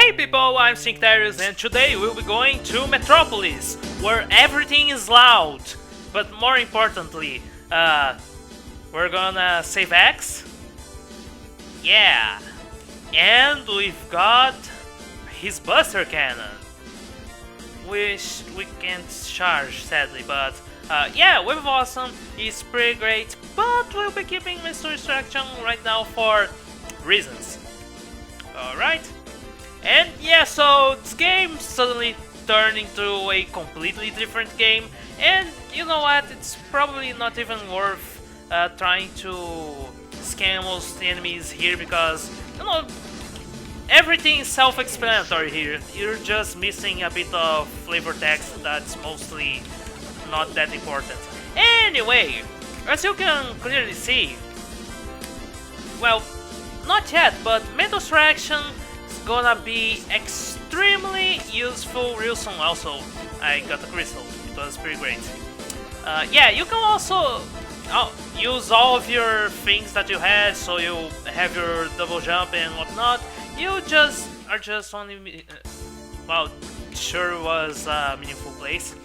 Hey people, I'm Terios and today we'll be going to Metropolis, where everything is loud. But more importantly, we're gonna save X. Yeah. And we've got his Buster Cannon, which we can't charge sadly, but yeah, Wave of Awesome is pretty great, but we'll be keeping Mr. Distraction right now for reasons. Alright. And yeah, so this game suddenly turned into a completely different game, and you know what, it's probably not even worth trying to scam most enemies here because, you know, everything is self-explanatory here. You're just missing a bit of flavor text that's mostly not that important. Anyway, as you can clearly see, well, not yet, but mental distraction is gonna be extremely useful real soon. Also, I got a crystal, it was pretty great. Yeah, you can also use all of your things that you had, so you have your double jump and whatnot. You are just only, well, sure was a meaningful place.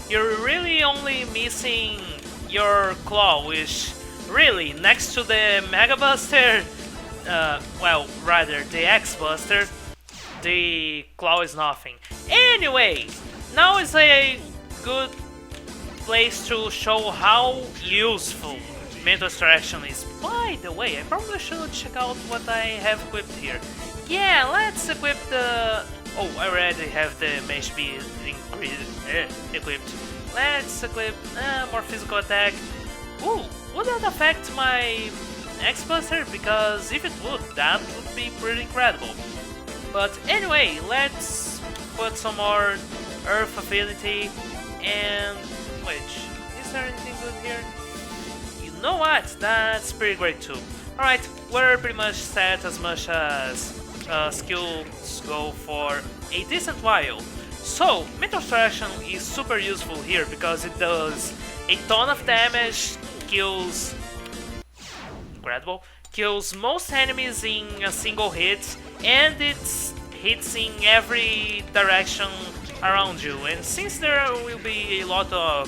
You're really only missing your claw, which really, next to the Mega Buster, well, rather the X Buster, the claw is nothing. Anyway, now is a good place to show how useful mental distraction is. By the way, I probably should check out what I have equipped here. Yeah, let's equip the... Oh, I already have the HP equipped. Let's equip more physical attack. Ooh, would that affect my X-Buster? Because if it would, that would be pretty incredible. But anyway, let's put some more Earth Affinity and... Wait, is there anything good here? You know what? That's pretty great too. Alright, we're pretty much set as much as skills go for a decent while. So, mental distraction is super useful here because it does a ton of damage, kills... Incredible. Kills most enemies in a single hit, and it hits in every direction around you. And since there will be a lot of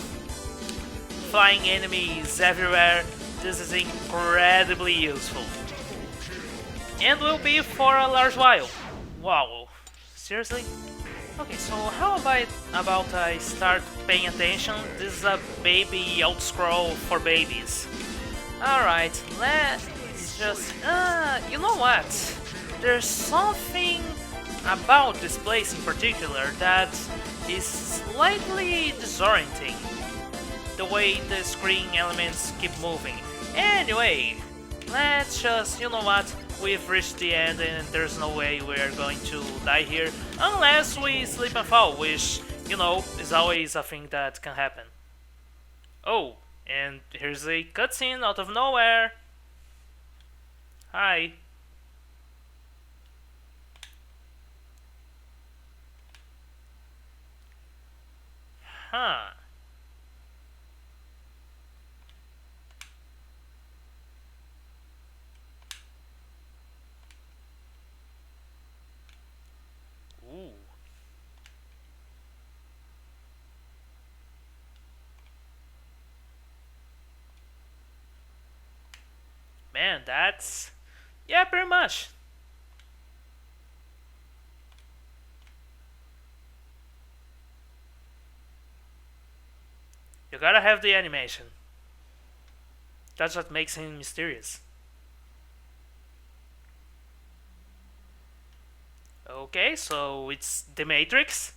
flying enemies everywhere, this is incredibly useful. And will be for a large while. Wow, seriously? Okay, so how about I start paying attention? This is a baby out-scroll for babies. Alright, let's just... you know what? There's something about this place in particular that is slightly disorienting. The way the screen elements keep moving. Anyway, let's just... You know what? We've reached the end and there's no way we're going to die here unless we slip and fall, which, you know, is always a thing that can happen. Oh, and here's a cutscene out of nowhere. Hi. Huh. Ooh. Man, that's... Yeah, pretty much. You gotta have the animation. That's what makes him mysterious. Okay, so it's the Matrix.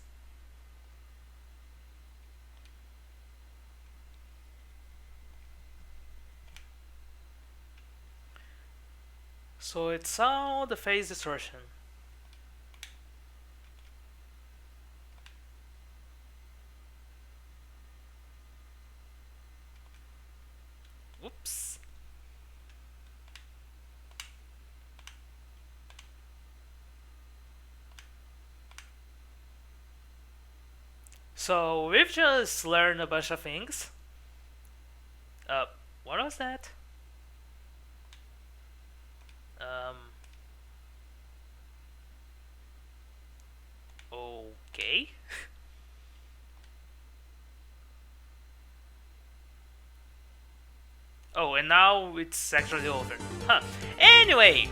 So it's all the phase distortion. Whoops. So we've just learned a bunch of things. What was that? Okay. Oh, and now it's actually over. Huh. Anyway,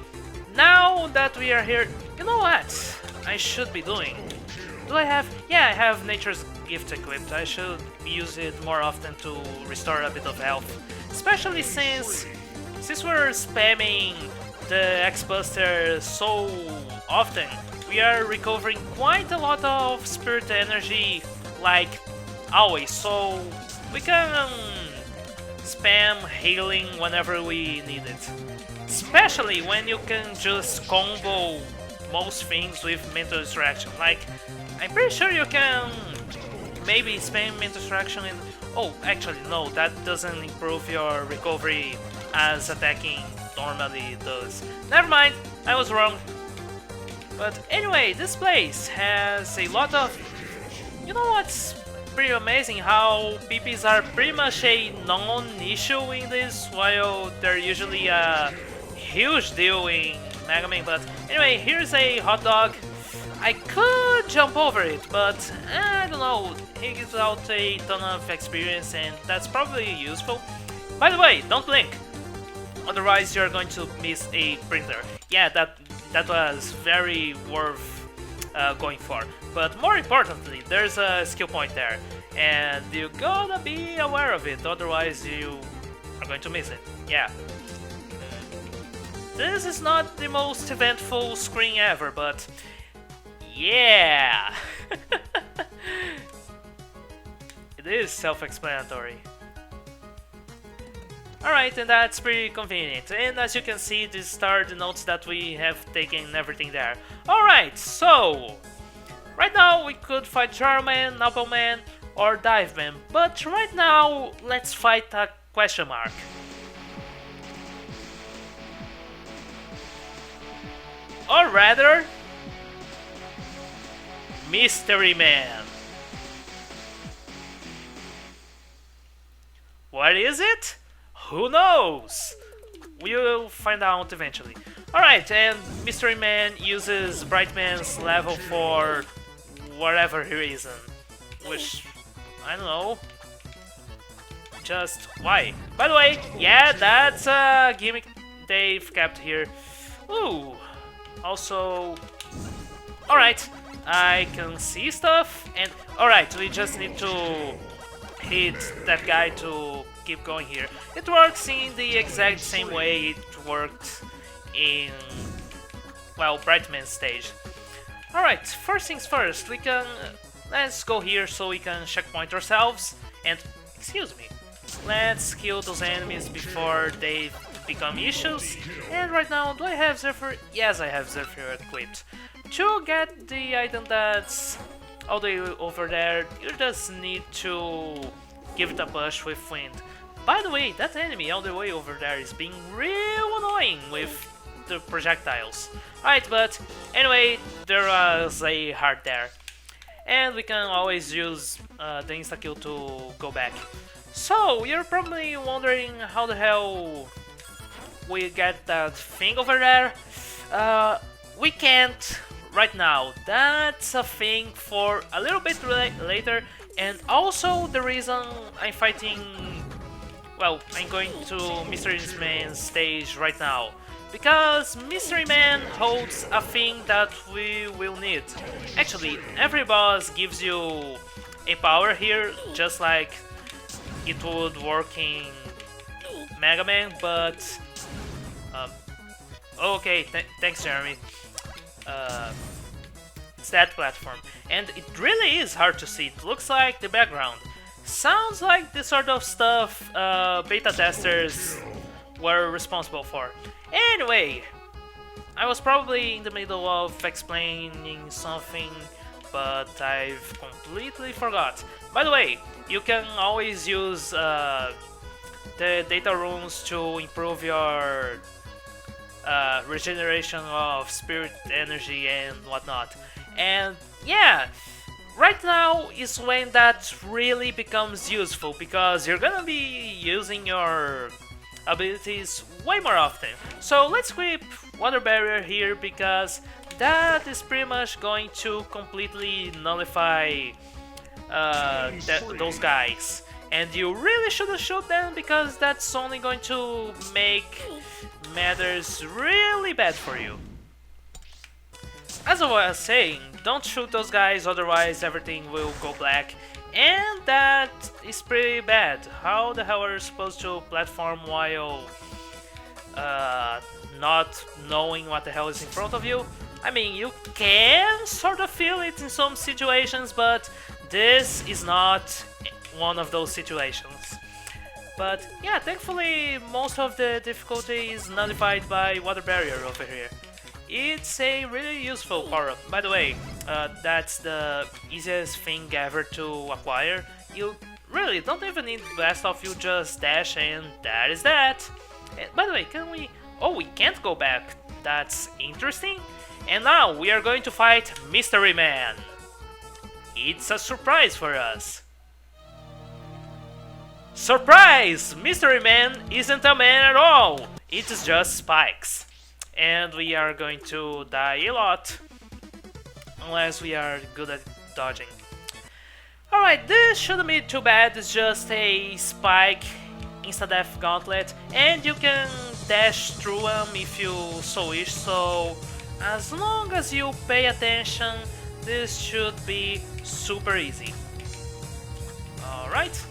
now that we are here, you know what I should be doing? Do I have... Yeah, I have Nature's Gift equipped. I should use it more often to restore a bit of health. Especially since we're spamming the X-Buster so often, we are recovering quite a lot of spirit energy, like always, so we can spam healing whenever we need it. Especially when you can just combo most things with mental distraction. Like, I'm pretty sure you can maybe spam mental distraction and... Oh, actually no, that doesn't improve your recovery as attacking normally does. Never mind, I was wrong. But anyway, this place has a lot of... You know what's pretty amazing? How PPs are pretty much a non-issue in this, while they're usually a huge deal in Mega Man. But anyway, here's a hot dog. I could jump over it, but I don't know, it gives out a ton of experience and that's probably useful. By the way, don't blink, otherwise you're going to miss a printer. Yeah, that was very worth going for. But more importantly, there's a skill point there, and you gotta be aware of it, otherwise you are going to miss it. Yeah. This is not the most eventful screen ever, but yeah! It is self-explanatory. Alright, and that's pretty convenient. And as you can see, these star denotes that we have taken everything there. Alright, so... Right now we could fight Jarman, Appleman, or Diveman. But right now, let's fight a question mark. Or rather... Mystery Man. What is it? Who knows? We'll find out eventually. Alright, and Mystery Man uses Brightman's level for whatever reason. Which, I don't know. Just why? By the way, yeah, that's a gimmick they've kept here. Ooh. Also... Alright. I can see stuff, and alright, we just need to hit that guy to keep going here. It works in the exact same way it worked in, well, Brightman's stage. Alright, first things first, we can... Let's go here so we can checkpoint ourselves, and, excuse me, let's kill those enemies before they become issues. And right now, do I have Zephyr? Yes, I have Zephyr equipped. To get the item that's all the way over there, you just need to give it a push with wind. By the way, that enemy all the way over there is being real annoying with the projectiles. Right, but anyway, there was a heart there. And we can always use the insta-kill to go back. So, you're probably wondering how the hell we get that thing over there. We can't right now. That's a thing for a little bit later, and also the reason I'm fighting... Well, I'm going to Mystery Man's stage right now, because Mystery Man holds a thing that we will need. Actually, every boss gives you a power here, just like it would work in Mega Man, but... okay, thanks Jeremy. It's that platform, and it really is hard to see. It looks like the background. Sounds like the sort of stuff beta testers were responsible for. Anyway, I was probably in the middle of explaining something, but I've completely forgot. By the way, you can always use the data runes to improve your regeneration of spirit energy and whatnot. And yeah, right now is when that really becomes useful, because you're gonna be using your abilities way more often. So let's equip Water Barrier here, because that is pretty much going to completely nullify those guys. And you really shouldn't shoot them because that's only going to make matters really bad for you. As I was saying, don't shoot those guys, otherwise everything will go black. And that is pretty bad. How the hell are you supposed to platform while not knowing what the hell is in front of you? I mean, you can sort of feel it in some situations, but this is not one of those situations. But yeah, thankfully most of the difficulty is nullified by water barrier over here. It's a really useful power-up. By the way, that's the easiest thing ever to acquire. You really don't even need Blast Off, you just dash and that is that. And by the way, can we... Oh, we can't go back. That's interesting. And now we are going to fight Mystery Man. It's a surprise for us. Surprise! Mystery Man isn't a man at all. It's just spikes. And we are going to die a lot. Unless we are good at dodging. Alright, this shouldn't be too bad. It's just a spike insta-death gauntlet. And you can dash through them if you so wish. So as long as you pay attention, this should be super easy. Alright.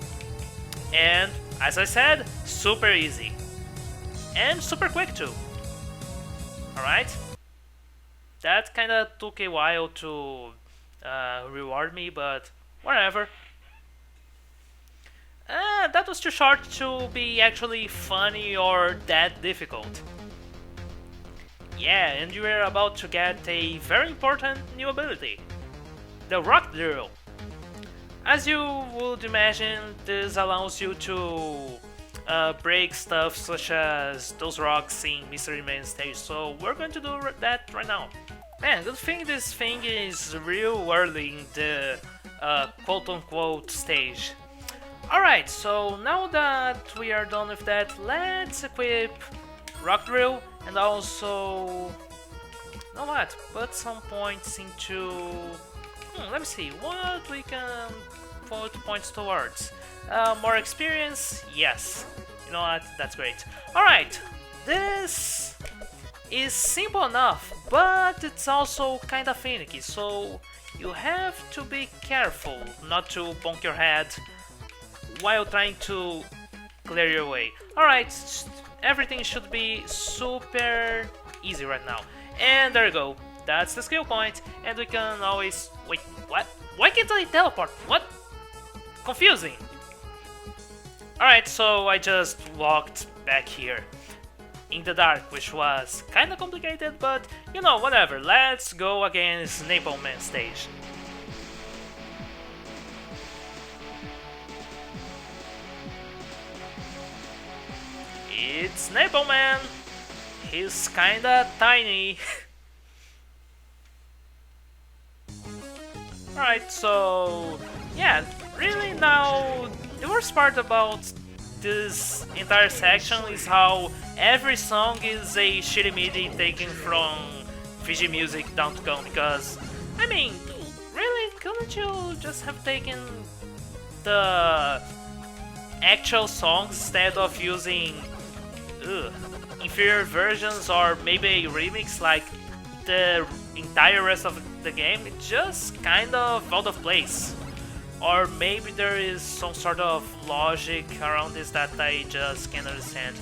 And as I said, super easy. And super quick too. Alright. That kinda took a while to reward me, but whatever. That was too short to be actually funny or that difficult. Yeah, and you are about to get a very important new ability. The Rock Drill. As you would imagine, this allows you to break stuff such as those rocks in Mystery Man stage, so we're going to do that right now. Man, good thing this thing is real early in the quote-unquote stage. Alright, so now that we are done with that, let's equip Rock Drill and also... You know what? Put some points into... let me see, what we can put points towards. More experience? Yes. You know what? That's great. Alright, this is simple enough, but it's also kinda finicky, so you have to be careful not to bonk your head while trying to clear your way. Alright, everything should be super easy right now. And there you go. That's the skill point, and we can always... Wait, what? Why can't I teleport? What? Confusing. Alright, so I just walked back here in the dark, which was kinda complicated, but you know, whatever. Let's go against Maple Man stage. It's Maple Man. He's kinda tiny. Alright, so yeah, really now the worst part about this entire section is how every song is a shitty MIDI taken from Fiji Music Down to Come, because I mean, really, couldn't you just have taken the actual songs instead of using inferior versions or maybe a remix like the entire rest of the game? It's just kind of out of place. Or maybe there is some sort of logic around this that I just can't understand.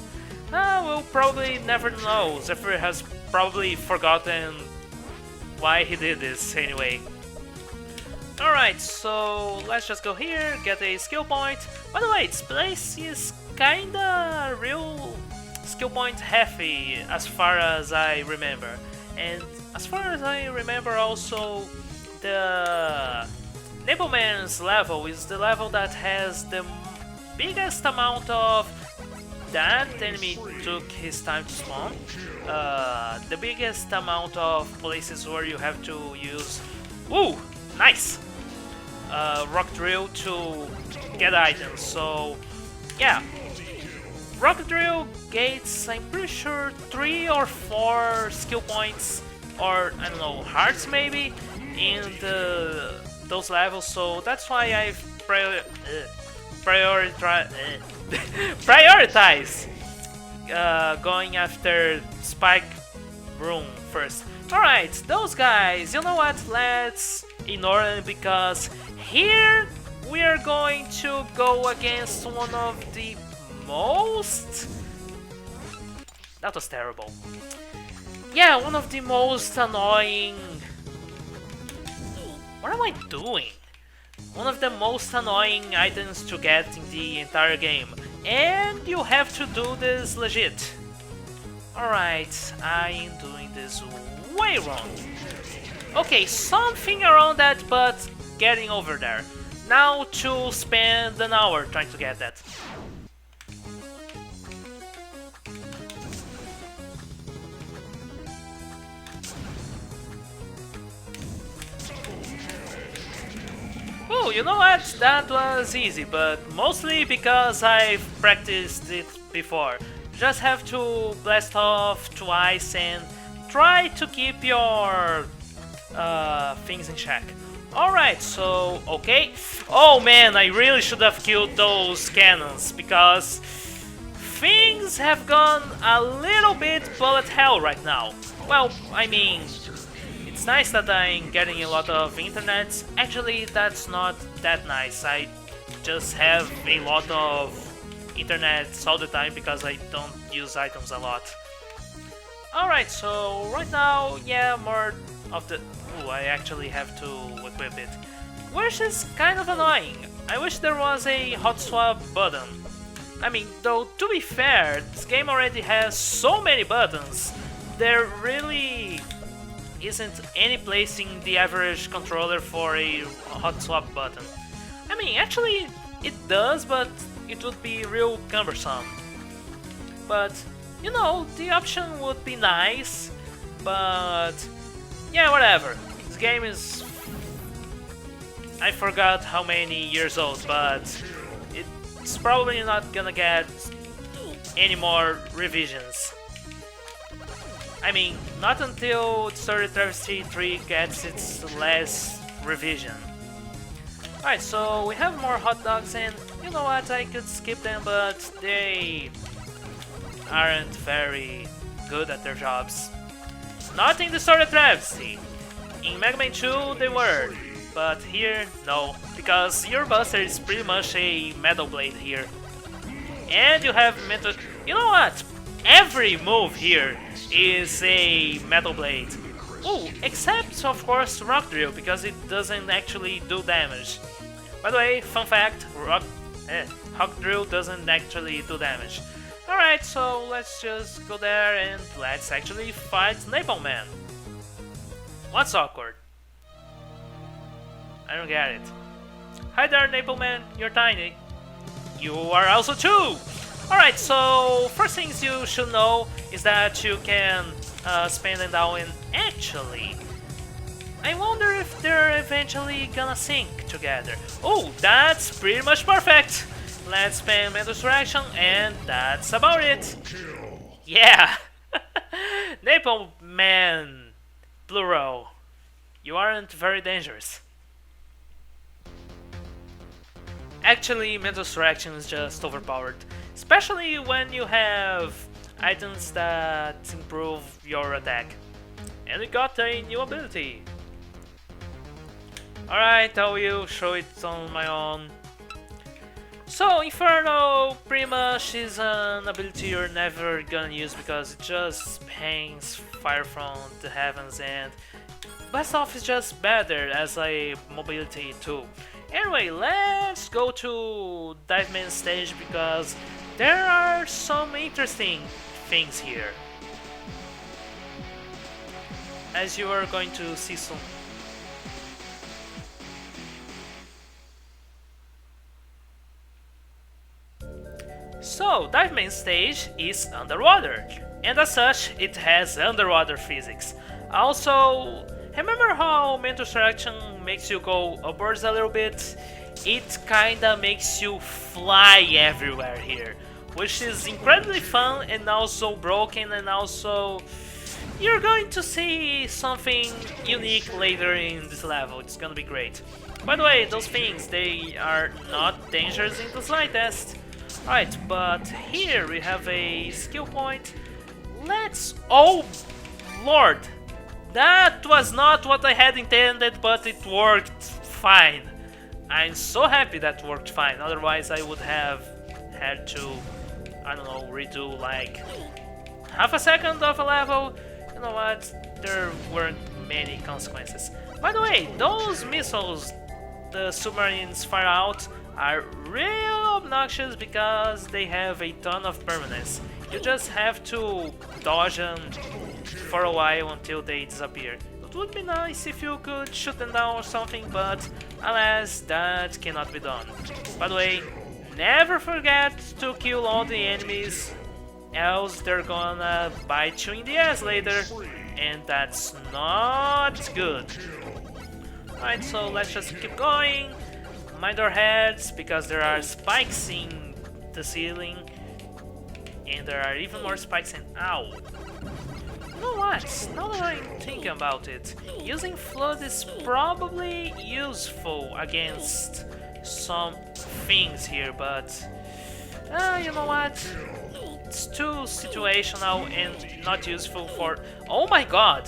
We'll probably never know. Zephyr has probably forgotten why he did this anyway. Alright, so let's just go here, get a skill point. By the way, this place is kinda real skill point heavy as far as I remember. And as far as I remember also, the Maple Man's level is the level that has the biggest amount of... That enemy took his time to spawn. The biggest amount of places where you have to use... Ooh! Nice! Rock Drill to get items, so... Yeah. Rock Drill gates, I'm pretty sure 3 or 4 skill points or I don't know, hearts maybe in those levels, so that's why I've prioritize going after Spike Room first. Alright, those guys, you know what, let's ignore them because here we are going to go against one of the most... That was terrible. Yeah, one of the most annoying... What am I doing? One of the most annoying items to get in the entire game. And you have to do this legit. Alright, I am doing this way wrong. Okay, something around that, but getting over there. Now to spend an hour trying to get that. Oh, you know what? That was easy, but mostly because I've practiced it before. Just have to blast off twice and try to keep your things in check. Alright, so, okay. Oh man, I really should have killed those cannons because things have gone a little bit bullet hell right now. Well, I mean, it's nice that I'm getting a lot of internet. Actually, that's not that nice. I just have a lot of internet all the time because I don't use items a lot. Alright, so right now, yeah, more of the... Ooh, I actually have to equip it. Which is kind of annoying. I wish there was a hot swap button. I mean, though, to be fair, this game already has so many buttons. There really isn't any place in the average controller for a hot swap button. I mean, actually, it does, but it would be real cumbersome. But, you know, the option would be nice, but yeah, whatever. This game is... I forgot how many years old, but it's probably not gonna get any more revisions. I mean, not until Travesty 3 gets its last revision. Alright, so we have more hot dogs and you know what, I could skip them, but they aren't very good at their jobs. Not in the story of Travesty. In Mega Man 2 they were, but here no, because your Buster is pretty much a Metal Blade here. And you have Metal... You know what? Every move here is a Metal Blade. Oh, except of course Rock Drill, because it doesn't actually do damage. By the way, fun fact, Rock Drill doesn't actually do damage. Alright, so let's just go there and let's actually fight Napalm Man. What's awkward? I don't get it. Hi there, Napalm Man, you're tiny. You are also too! Alright, so first things you should know is that you can spin them down and actually... I wonder if they're eventually gonna sync together. Oh, that's pretty much perfect! Let's spam Mental Distraction and that's about it! Yeah! Napalm Man, plural. You aren't very dangerous. Actually, Mental Distraction is just overpowered. Especially when you have items that improve your attack. And we got a new ability. Alright, I will show it on my own. So, Inferno pretty much is an ability you're never gonna use because it just hangs fire from the heavens, and Blast Off is just better as a mobility tool. Anyway, let's go to Dive Man stage because there are some interesting things here, as you are going to see soon. So, Dive Man stage is underwater, and as such, it has underwater physics. Also, remember how Mental Distraction makes you go upwards a little bit? It kinda makes you fly everywhere here, which is incredibly fun and also broken and also... you're going to see something unique later in this level. It's gonna be great. By the way, those things, they are not dangerous in the slightest. Right, but here we have a skill point. Let's... Oh, Lord! That was not what I had intended, but it worked fine. I'm so happy that worked fine, otherwise I would have had to, I don't know, redo like half a second of a level. You know what, there weren't many consequences. By the way, those missiles the submarines fire out are real obnoxious because they have a ton of permanence. You just have to dodge them for a while until they disappear. It would be nice if you could shoot them down or something, but alas, that cannot be done. By the way, never forget to kill all the enemies, else they're gonna bite you in the ass later, and that's not good. Alright, so let's just keep going. Mind our heads, because there are spikes in the ceiling, and there are even more spikes in... Ow! You know what? Now that I'm thinking about it, using Flood is probably useful against some things here, but... you know what? It's too situational and not useful for... Oh my god!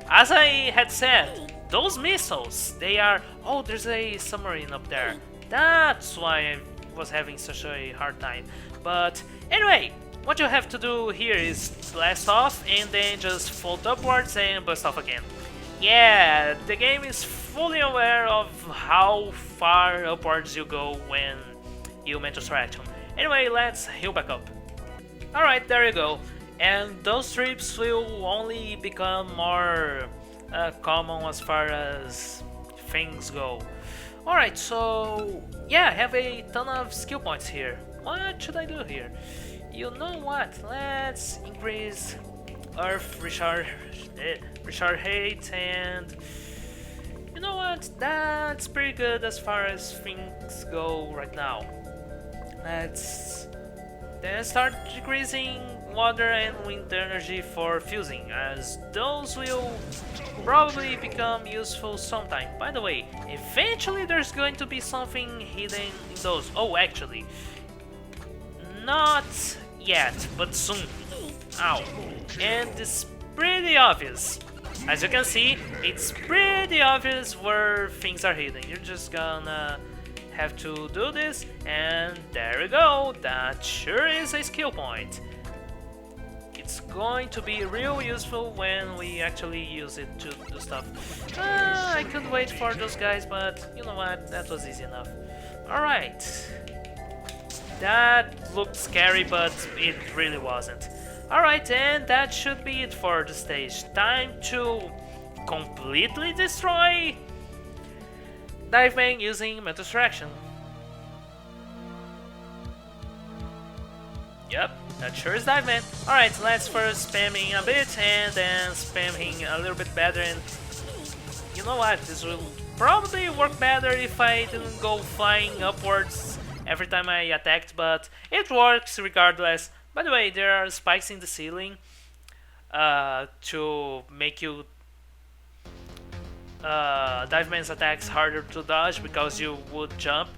As I had said, those missiles, they are... Oh, there's a submarine up there. That's why I was having such a hard time. But anyway, what you have to do here is blast off and then just float upwards and blast off again. Yeah, the game is fully aware of how far upwards you go when you Metropolis. Anyway, let's heal back up. Alright, there you go. And those trips will only become more common as far as things go. Alright, so yeah, I have a ton of skill points here. What should I do here? You know what? Let's increase Earth recharge rate, and you know what? That's pretty good as far as things go right now. Let's then start decreasing water and wind energy for fusing, as those will probably become useful sometime. By the way, eventually there's going to be something hidden in those. Oh, actually, not yet, but soon. Ow. And it's pretty obvious. As you can see, it's pretty obvious where things are hidden. You're just gonna have to do this, and there we go. That sure is a skill point. It's going to be real useful when we actually use it to do stuff. I could wait for those guys, but you know what? That was easy enough. Alright. That looked scary, but it really wasn't. Alright, and that should be it for the stage. Time to completely destroy Diveman using Mental Distraction. Yep, that sure is Diveman. Alright, let's first spam him a bit and then spam him a little bit better, and you know what, this will probably work better if I didn't go flying upwards every time I attacked, but it works regardless. By the way, there are spikes in the ceiling to make you Diveman's attacks harder to dodge because you would jump,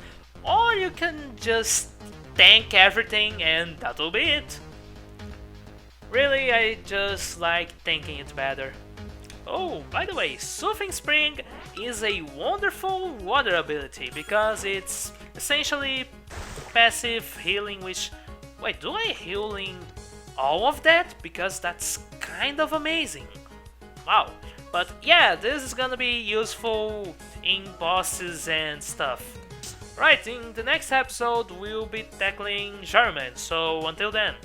or you can just tank everything and that'll be it. Really, I just like tanking it better. Oh, by the way, Soothing Spring is a wonderful water ability because it's essentially passive healing, which... Wait, do I heal in all of that? Because that's kind of amazing. Wow. But yeah, this is gonna be useful in bosses and stuff. Right, in the next episode we'll be tackling German, so until then.